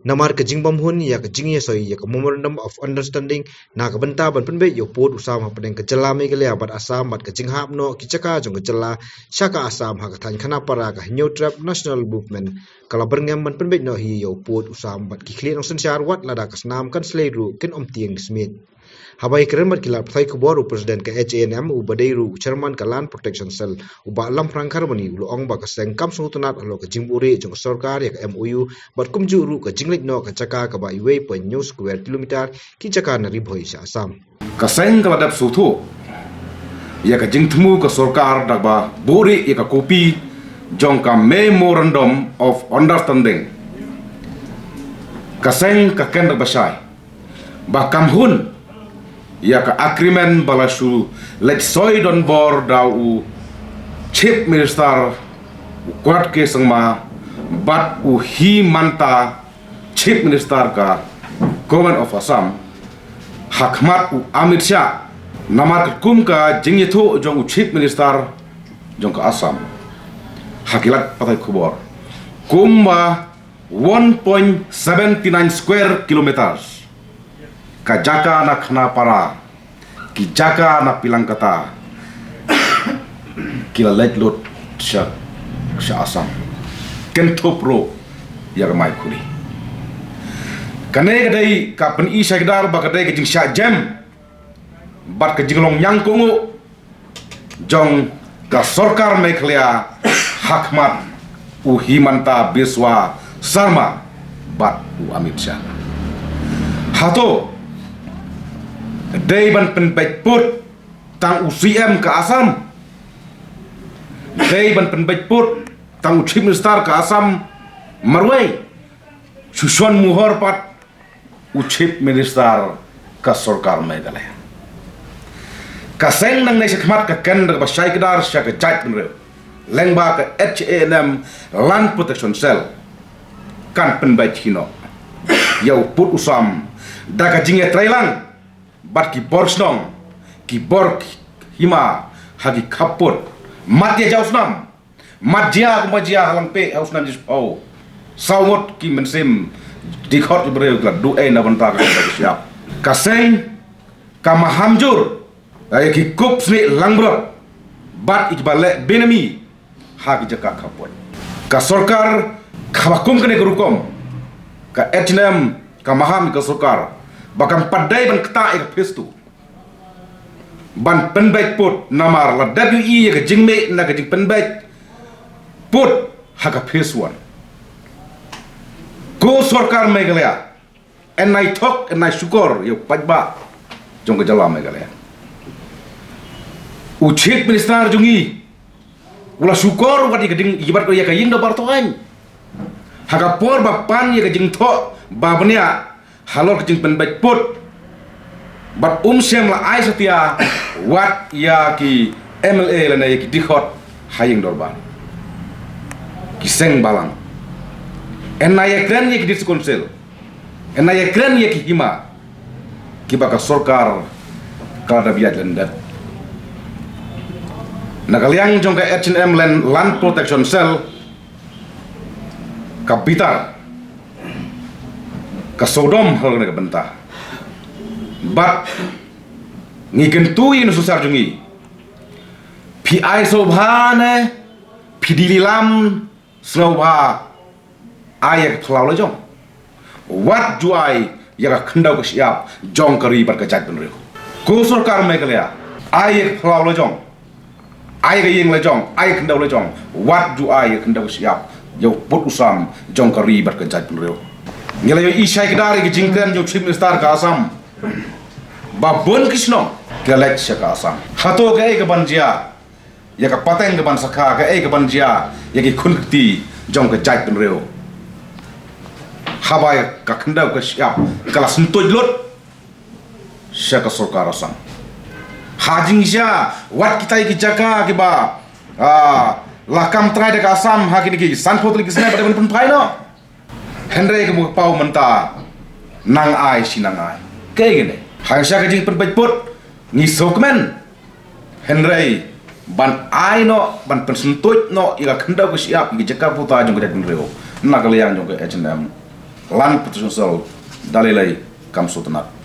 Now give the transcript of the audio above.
namar ka jingbam hun ya ka jingye soi ya ka memorandum of understanding na ka benta ban penbe yo pot usam ha padeng ka jela me gele abat asam bat ka jinghap no kichaka jong ka jela shaka asam ha ka than khana para ka new trap national movement kala berngam ban penbe no hi yo pot usam bat ki khli no sensyar wat lada ka snam kan sleiru ken tieng smith Habai keren mat kilap thai kuboru presiden ke HNM u badairu chairman ka land protection cell u ba lam prangkar bani u ong ba ka seng kam sutunat alo ka jimburi jong sarkar ya ka MOU bat kumju ru ka jinglik no ka chaka ka ba iwe pa new square kilometer ki chaka na ribhoi sa asam ka seng ka ladap suthu ya ka jingthmu ka sarkar dak ba buri ya ka kopi jong ka memorandum of understanding ka seng ka ken dak basai ba kamhun ya ka agreement balashu let soy don bor dau chief minister kuat ke sangma bat u hi manta chief minister ka government of Assam hakmat u Amit Shah namar kum ka jingithu jong u chief minister jong ka Assam hakilat patai khubor kumba 1.79 square kilometers ka jaka na khana para ki jaka na pilangkata kila letlot sha Assam kento pro ya mai khuri kane kadai ka pen I sagdar ba kadai ke jing sha jam bat ke jinglong yang kongu jong ka sarkar Meghalaya hakmat u Himanta Biswa Sarma bat u Amit Shah hato Day ban penbaik put tang UCM ke Assam. Day ban penbaik put tang Chief Minister ke Assam Marwai. Susuan muhor pat Chief Minister ke Sarkar Meghalaya. Kaseng nang nai sekmat ke ken ke basai kedar sya ke jait penreu. Lengba ke HNM Land Protection Cell kan penbaik hino. Yau put usam da ka jinge trailang bat ki borsnong ki bork hima hagi kaput mat dia jausnam mat dia kumajia halang pe hausnan dis pau sawot ki mensim dikhot ibreu kla du na banta ka siap kaseng kamahamjur ay ki kup sni langbrot bat ikbale benami hagi jaka kaput ka sarkar khabakum kene gurukom ka etnam kamaham ka sarkar bakam padai ban kta ek festu ban penbaik put namar la WE ka jingme na ka jing penbaik put haka feswan ko sarkar Meghalaya enai thok enai syukur yo pajba jong ka jala Meghalaya u chief minister jungi ula syukur wadi ka ding ibat ko ya ka yindo bartoan haka por bapan ya ka jing tho babnya halor kecing penbaik put bat sem la ai setia wat ya ki MLA la na ki dikhot haying dorban ki seng balang enaya kren ye ki dis konsel enaya kren ye ki hima ki baka sarkar kada biat lendat nakaliang jong ka HNM Land Protection Cell kapital ka Sodom hal na benta bat ngiken tui no susar jungi pi ai sobhane pi dililam snowba ayak thlau le jong wat juai ya khandau ka siap jong kari bar ka jat benreu ko sarkar Meghalaya ayak thlau le jong ai ga yeng le jong ai khandau le jong wat juai khandau ka siap yo put usam jong kari bar ka jat benreu ngela yo isai kedari ke jingkan yo Chief Minister ka Assam babon kisno ke lek ka Assam hato ke banjia ya ka pateng ke ban sakha ke banjia ya ki khunti jong ke jait penreu habai ka khandau ke siap kala sentoj lot sya ka sarkar Assam hajing sya wat kita ki jaka ki ba lakam trai de ka Assam ha ki sanpot li kisna pada pun pai no Henry ke pau menta nang ai sinang ai ke gene hangsha ke jing penbaik put ni sokmen Henry ban ai no ban pensentut no ila khandau ke siap ki jaka puta jong ke reo nakaliang jong ke HNM lan proposal dalilai kam sotanat